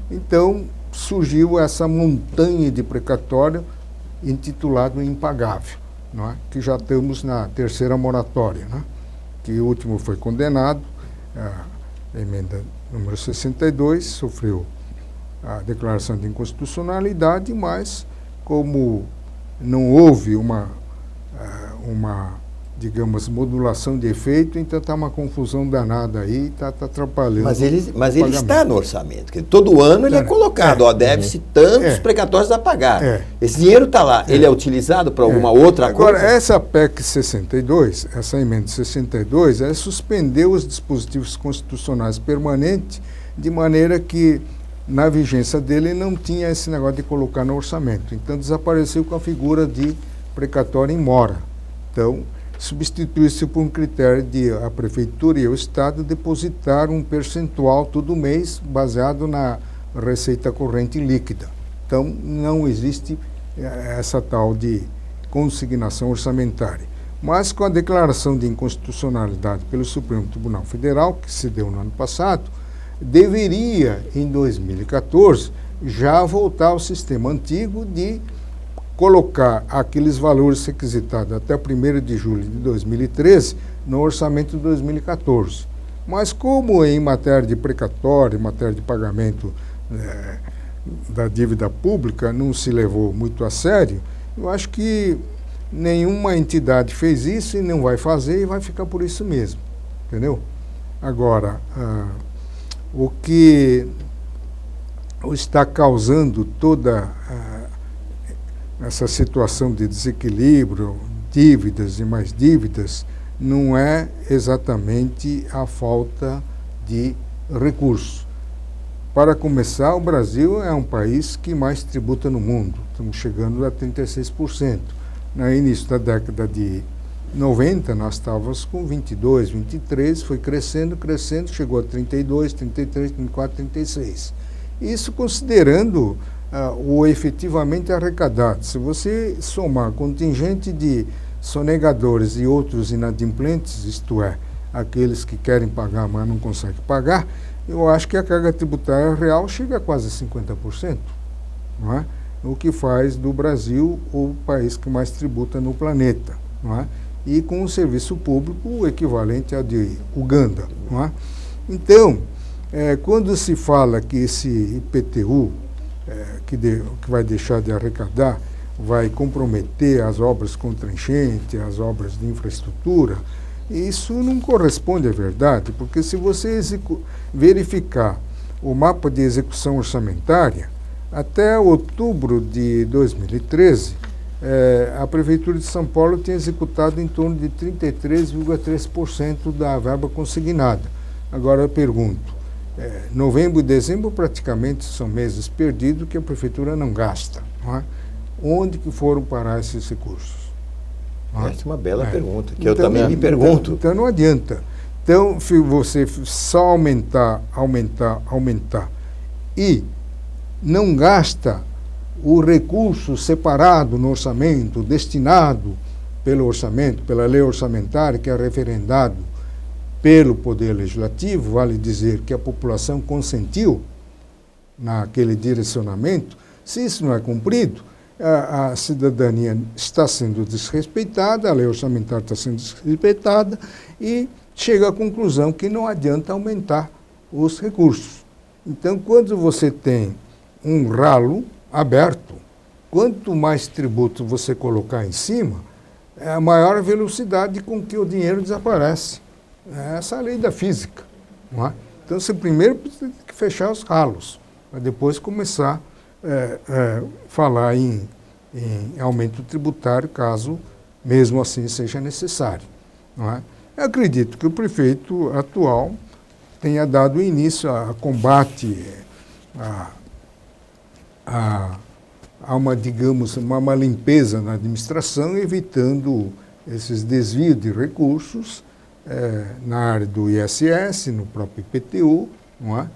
Então surgiu essa montanha de precatório intitulado impagável, não é? Que já estamos na 3ª moratória, né? Que o último foi condenado, a emenda número 62, sofreu a declaração de inconstitucionalidade, mas como não houve uma digamos, modulação de efeito, então está uma confusão danada aí, está atrapalhando. Mas ele está no orçamento, porque todo ano ele é colocado, deve-se tantos precatórios a pagar. Esse dinheiro está lá, ele é utilizado para alguma outra coisa? Agora, essa PEC 62, essa emenda 62, ela suspendeu os dispositivos constitucionais permanentes, de maneira que na vigência dele não tinha esse negócio de colocar no orçamento. Então desapareceu com a figura de precatório em mora. Então, substitui-se por um critério de a Prefeitura e o Estado depositar um percentual todo mês baseado na receita corrente líquida. Então, não existe essa tal de consignação orçamentária. Mas com a declaração de inconstitucionalidade pelo Supremo Tribunal Federal, que se deu no ano passado, deveria, em 2014, já voltar ao sistema antigo de colocar aqueles valores requisitados até 1º de julho de 2013 no orçamento de 2014. Mas como em matéria de precatório, em matéria de pagamento da dívida pública não se levou muito a sério, eu acho que nenhuma entidade fez isso e não vai fazer, e vai ficar por isso mesmo, entendeu? Agora, o que está causando toda essa situação de desequilíbrio, dívidas e mais dívidas, não é exatamente a falta de recursos. Para começar, o Brasil é um país que mais tributa no mundo. Estamos chegando a 36%. No início da década de 90, nós estávamos com 22, 23, foi crescendo, chegou a 32, 33, 34, 36. Isso considerando o efetivamente arrecadado. Se você somar contingente de sonegadores e outros inadimplentes, isto é, aqueles que querem pagar, mas não conseguem pagar, eu acho que a carga tributária real chega a quase 50%, não é? O que faz do Brasil o país que mais tributa no planeta, não é? E com um serviço público equivalente ao de Uganda, não é? Então, quando se fala que esse IPTU que vai deixar de arrecadar, vai comprometer as obras contra enchente, as obras de infraestrutura. Isso não corresponde à verdade, porque se você verificar o mapa de execução orçamentária, até outubro de 2013, a Prefeitura de São Paulo tinha executado em torno de 33,3% da verba consignada. Agora eu pergunto, novembro e dezembro praticamente são meses perdidos que a Prefeitura não gasta. Não é? Onde que foram parar esses recursos? Essa é uma bela pergunta, que eu também me pergunto. Então não adianta. Então, se você só aumentar e não gasta o recurso separado no orçamento, destinado pelo orçamento, pela lei orçamentária, que é referendado pelo Poder Legislativo, vale dizer que a população consentiu naquele direcionamento, se isso não é cumprido, a cidadania está sendo desrespeitada, a lei orçamentária está sendo desrespeitada e chega à conclusão que não adianta aumentar os recursos. Então, quando você tem um ralo aberto, quanto mais tributo você colocar em cima, é a maior velocidade com que o dinheiro desaparece. Essa é a lei da física. Não é? Então, você primeiro precisa fechar os ralos, para depois começar falar em aumento tributário, caso mesmo assim seja necessário. Não é? Eu acredito que o prefeito atual tenha dado início a combate a uma, digamos, uma limpeza na administração, evitando esses desvios de recursos na área do ISS, no próprio IPTU, não é?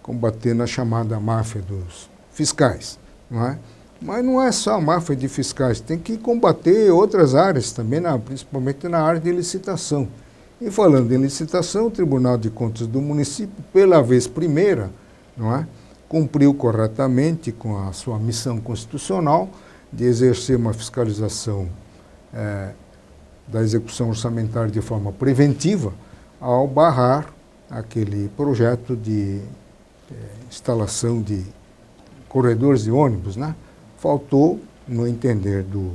Combatendo a chamada máfia dos fiscais. Não é? Mas não é só a máfia de fiscais, tem que combater outras áreas também, principalmente na área de licitação. E falando em licitação, o Tribunal de Contas do município, pela vez primeira, não é? Cumpriu corretamente com a sua missão constitucional de exercer uma fiscalização da execução orçamentária de forma preventiva, ao barrar aquele projeto de instalação de corredores de ônibus, né? Faltou, no entender do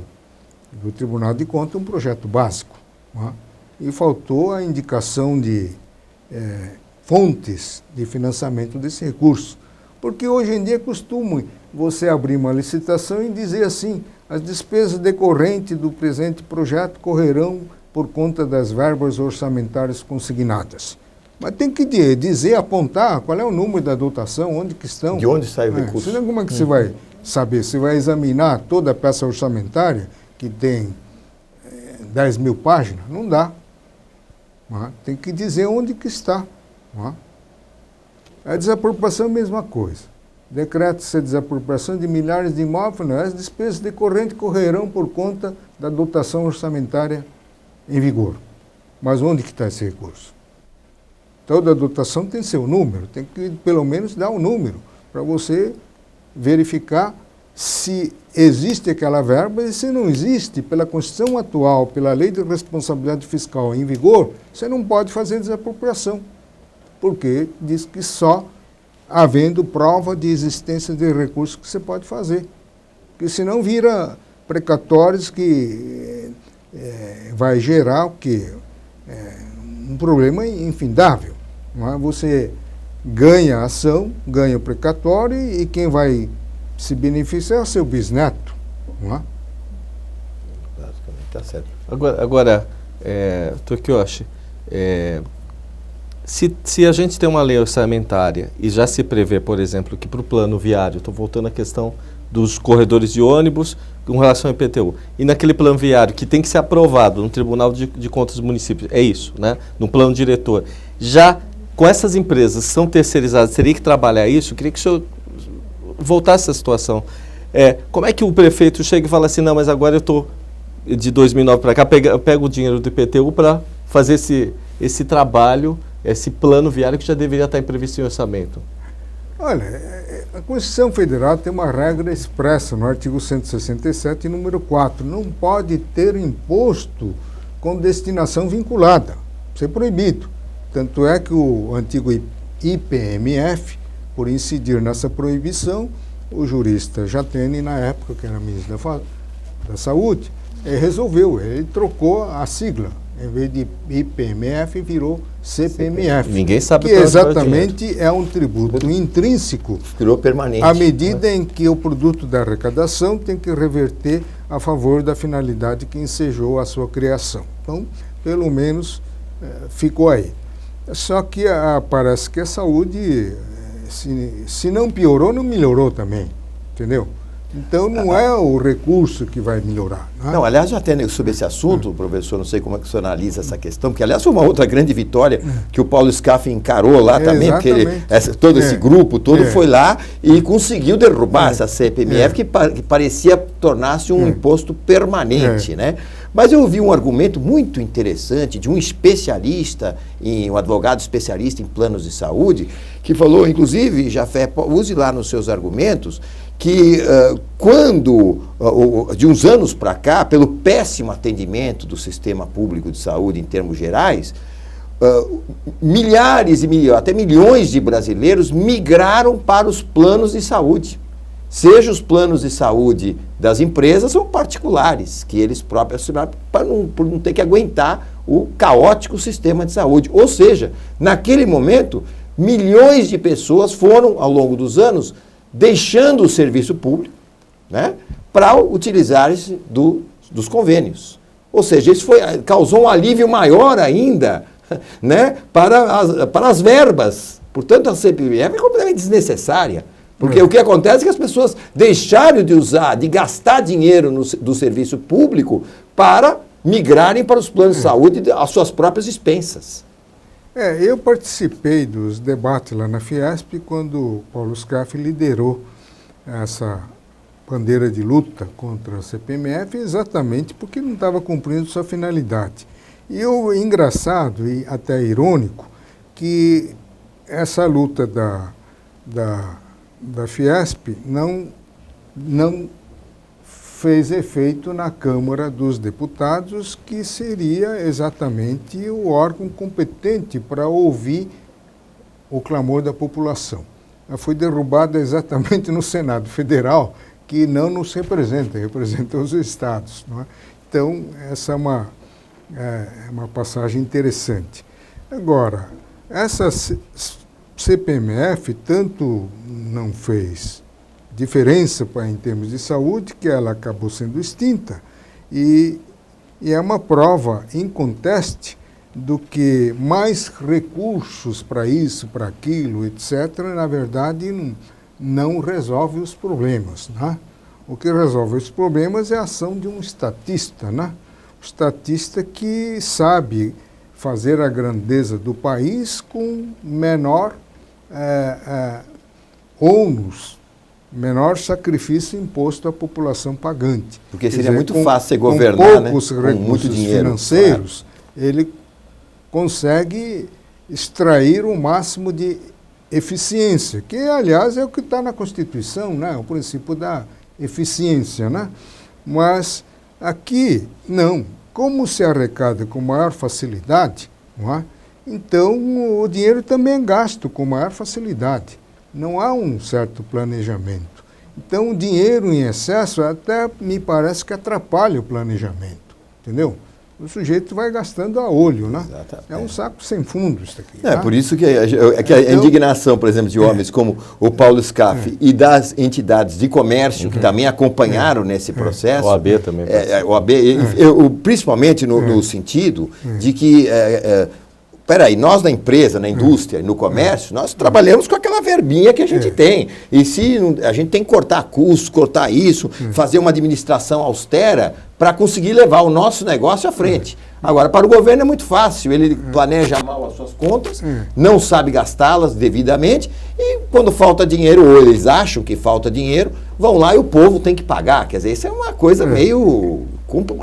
Tribunal de Contas, um projeto básico, né? E faltou a indicação de fontes de financiamento desse recurso. Porque hoje em dia é costume você abrir uma licitação e dizer assim, as despesas decorrentes do presente projeto correrão por conta das verbas orçamentárias consignadas. Mas tem que dizer, apontar qual é o número da dotação, onde que estão. De onde sai o recurso? Senão como é que você vai saber? Você vai examinar toda a peça orçamentária, que tem 10 mil páginas? Não dá. Tem que dizer onde que está. A desapropriação é a mesma coisa. Decreta-se a desapropriação de milhares de imóveis, as despesas decorrentes correrão por conta da dotação orçamentária em vigor. Mas onde que está esse recurso? Toda dotação tem seu número, tem que pelo menos dar um número para você verificar se existe aquela verba e se não existe, pela Constituição atual, pela Lei de Responsabilidade Fiscal em vigor, você não pode fazer desapropriação, porque diz que só havendo prova de existência de recursos que você pode fazer. Porque senão vira precatórios que vai gerar o quê? Um problema infindável. Não é? Você ganha a ação, ganha o precatório e quem vai se beneficiar é o seu bisneto. Não é? Basicamente, está certo. Agora Tokyoshi, se a gente tem uma lei orçamentária e já se prevê, por exemplo, que para o plano viário, estou voltando à questão dos corredores de ônibus com relação ao IPTU, e naquele plano viário que tem que ser aprovado no Tribunal de Contas do município, é isso, né? No plano diretor, já com essas empresas que são terceirizadas, teria que trabalhar isso? Eu queria que o senhor voltasse essa situação. Como é que o prefeito chega e fala assim, não, mas agora eu estou de 2009 para cá, pego o dinheiro do IPTU para fazer esse trabalho, esse plano viário que já deveria estar previsto em orçamento? Olha, a Constituição Federal tem uma regra expressa no artigo 167, número 4. Não pode ter imposto com destinação vinculada. Isso é proibido. Tanto é que o antigo IPMF, por incidir nessa proibição, o jurista Jatene, na época, que era ministro da Saúde, resolveu, ele trocou a sigla. Em vez de IPMF, virou CPMF. Ninguém sabe que exatamente é um tributo intrínseco. Virou permanente. À medida em que o produto da arrecadação tem que reverter a favor da finalidade que ensejou a sua criação. Então, pelo menos, ficou aí. Só que parece que a saúde, se não piorou, não melhorou também. Entendeu? Então, não é o recurso que vai melhorar. Não, aliás, já até sobre esse assunto, professor, não sei como é que o senhor analisa essa questão, porque, aliás, foi uma outra grande vitória que o Paulo Scaff encarou lá também, porque todo esse grupo todo foi lá e conseguiu derrubar essa CPMF que parecia tornar-se um imposto permanente, né? Mas eu ouvi um argumento muito interessante de um especialista, um advogado especialista em planos de saúde, que falou, inclusive, Jafé, use lá nos seus argumentos, que de uns anos para cá, pelo péssimo atendimento do sistema público de saúde em termos gerais, milhares e milhões, até milhões de brasileiros migraram para os planos de saúde. Seja os planos de saúde das empresas ou particulares, que eles próprios assinaram por não ter que aguentar o caótico sistema de saúde. Ou seja, naquele momento, milhões de pessoas foram, ao longo dos anos, deixando o serviço público, né, para utilizar-se dos convênios. Ou seja, isso causou um alívio maior ainda, né, para as verbas. Portanto, a CPMF é completamente desnecessária. Porque o que acontece é que as pessoas deixaram de gastar dinheiro do serviço público para migrarem para os planos de saúde às suas próprias expensas. Eu participei dos debates lá na Fiesp quando Paulo Scaff liderou essa bandeira de luta contra a CPMF, exatamente porque não estava cumprindo sua finalidade. E o engraçado e até irônico que essa luta da Fiesp não fez efeito na Câmara dos Deputados, que seria exatamente o órgão competente para ouvir o clamor da população. Ela foi derrubada exatamente no Senado Federal, que não nos representa, representa os estados. Não é? Então, essa é uma passagem interessante. Agora, essa CPMF tanto não fez diferença em termos de saúde, que ela acabou sendo extinta, e é uma prova inconteste do que mais recursos para isso, para aquilo, etc., na verdade não resolve os problemas. Né? O que resolve os problemas é a ação de um estatista, né? O estatista que sabe fazer a grandeza do país com menor ônus, menor sacrifício imposto à população pagante. Porque seria muito fácil você governar, com poucos recursos muito dinheiro, financeiros, claro, ele consegue extrair o máximo de eficiência, que, aliás, é o que está na Constituição, né? O princípio da eficiência. Né? Mas aqui, não. Como se arrecada com maior facilidade, não é? Então o dinheiro também é gasto com maior facilidade. Não há um certo planejamento. Então o dinheiro em excesso até me parece que atrapalha o planejamento, entendeu? O sujeito vai gastando a olho, né? Exatamente. É um saco sem fundo isso aqui. É, por isso que a indignação, por exemplo, de homens como o Paulo Scaff e das entidades de comércio que também acompanharam nesse processo. O AB também. O AB, principalmente no sentido de que peraí, nós na empresa, na indústria, no comércio, nós trabalhamos com aquela verbinha que a gente tem. E se a gente tem que cortar custos, cortar isso, fazer uma administração austera para conseguir levar o nosso negócio à frente. Agora, para o governo é muito fácil, ele planeja mal as suas contas, não sabe gastá-las devidamente, e quando falta dinheiro, ou eles acham que falta dinheiro, vão lá e o povo tem que pagar. Quer dizer, isso é uma coisa meio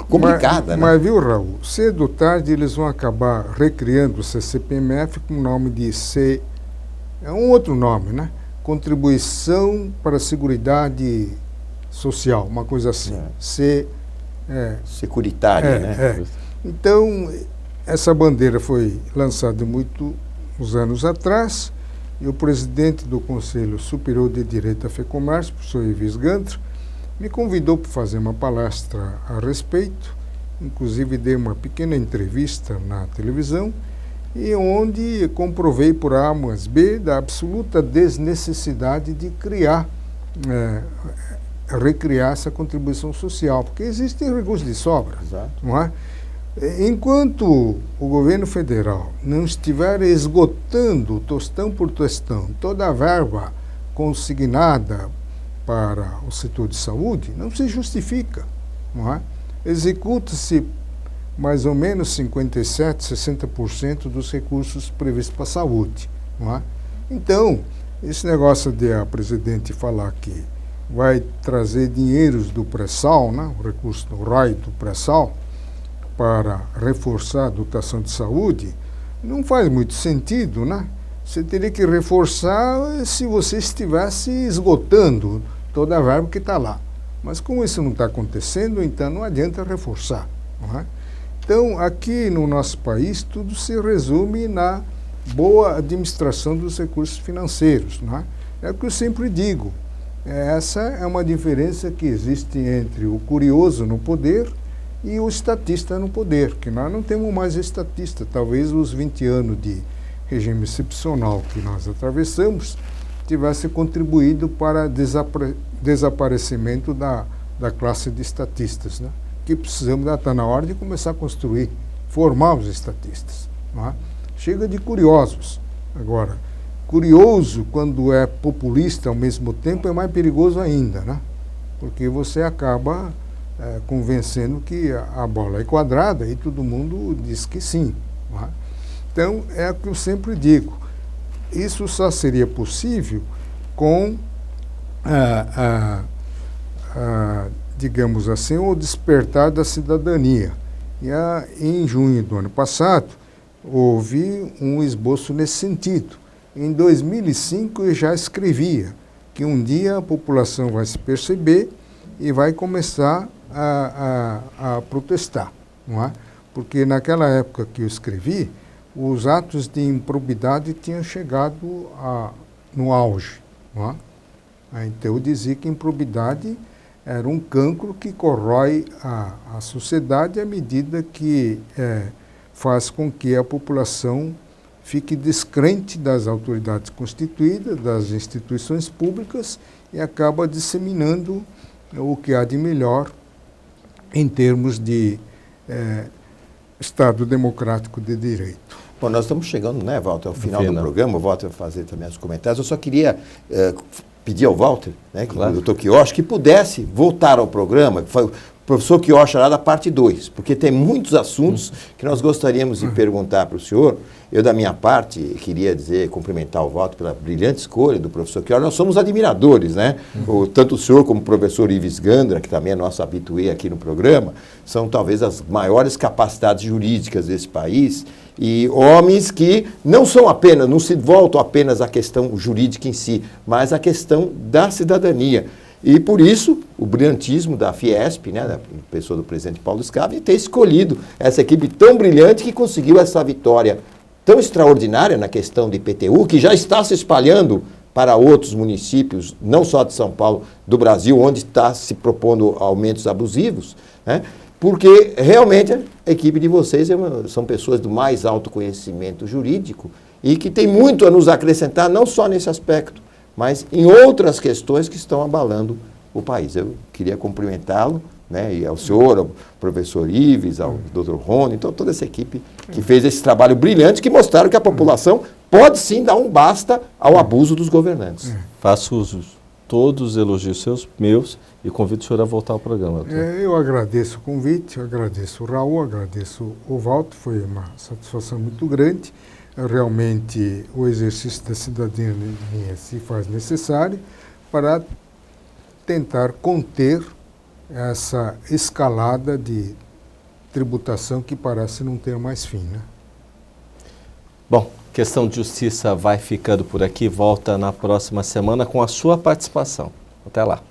complicada. Mas viu, Raul, cedo ou tarde eles vão acabar recriando o CPMF com o nome de é um outro nome, né? Contribuição para a Seguridade Social, uma coisa assim. Securitária, né? Então, essa bandeira foi lançada muitos anos atrás e o presidente do Conselho Superior de Direito da FEComércio, o professor Ives Gandra, me convidou para fazer uma palestra a respeito, inclusive dei uma pequena entrevista na televisão, e onde comprovei por A mais B da absoluta desnecessidade de recriar essa contribuição social, porque existem recursos de sobra. Exato. Não é? Enquanto o governo federal não estiver esgotando, tostão por tostão, toda a verba consignada para o setor de saúde, não se justifica. Não é? Executa-se mais ou menos 57%, 60% dos recursos previstos para a saúde. Não é? Então, esse negócio de a presidente falar que vai trazer dinheiros do pré-sal, né, o recurso do RAI do pré-sal, para reforçar a dotação de saúde, não faz muito sentido, né? Você teria que reforçar se você estivesse esgotando toda a verba que está lá. Mas como isso não está acontecendo, então não adianta reforçar. Não é? Então, aqui no nosso país, tudo se resume na boa administração dos recursos financeiros. Não é? É o que eu sempre digo. Essa é uma diferença que existe entre o curioso no poder e o estatista no poder, que nós não temos mais estatista. Talvez os 20 anos de regime excepcional que nós atravessamos tivesse contribuído para desaparecimento da classe de estatistas, né? Que precisamos, está na hora de começar a construir, formar os estatistas. Não é? Chega de curiosos. Agora, curioso, quando é populista ao mesmo tempo, é mais perigoso ainda, né? Porque você acaba convencendo que a bola é quadrada e todo mundo diz que sim. Não é? Então, é o que eu sempre digo. Isso só seria possível com, digamos assim, o despertar da cidadania. E em junho do ano passado, houve um esboço nesse sentido. Em 2005, eu já escrevia que um dia a população vai se perceber e vai começar a protestar, não é? Porque naquela época que eu escrevi, os atos de improbidade tinham chegado no auge. Não é? Então eu dizia que improbidade era um cancro que corrói a sociedade à medida que faz com que a população fique descrente das autoridades constituídas, das instituições públicas e acaba disseminando o que há de melhor em termos de Estado democrático de direito. Bom, nós estamos chegando, né, Walter, ao final do programa. O Walter vai fazer também os comentários. Eu só queria pedir ao Walter, né, claro, o doutor Quioche, que pudesse voltar ao programa. O professor Quioche lá da parte 2, porque tem muitos assuntos que nós gostaríamos de perguntar para o senhor. Eu, da minha parte, queria cumprimentar o Walter pela brilhante escolha do professor Quioche. Nós somos admiradores, né? Tanto o senhor como o professor Ives Gandra, que também é nosso habitué aqui no programa, são talvez as maiores capacidades jurídicas desse país e homens que não se voltam apenas à questão jurídica em si, mas à questão da cidadania. E, por isso, o brilhantismo da Fiesp, né, da pessoa do presidente Paulo Scaff, de ter escolhido essa equipe tão brilhante que conseguiu essa vitória tão extraordinária na questão de IPTU, que já está se espalhando para outros municípios, não só de São Paulo, do Brasil, onde está se propondo aumentos abusivos, né, porque realmente a equipe de vocês são pessoas do mais alto conhecimento jurídico e que tem muito a nos acrescentar, não só nesse aspecto, mas em outras questões que estão abalando o país. Eu queria cumprimentá-lo, né, e ao senhor, ao professor Ives, ao doutor Rony, então toda essa equipe que fez esse trabalho brilhante, que mostraram que a população pode sim dar um basta ao abuso dos governantes. Faço uso todos os elogios seus, meus, e convido o senhor a voltar ao programa. Eu agradeço o convite, eu agradeço o Raul, agradeço o Walter, foi uma satisfação muito grande. Realmente o exercício da cidadania se faz necessário para tentar conter essa escalada de tributação que parece não ter mais fim, né? Bom, questão de justiça vai ficando por aqui, volta na próxima semana com a sua participação. Até lá.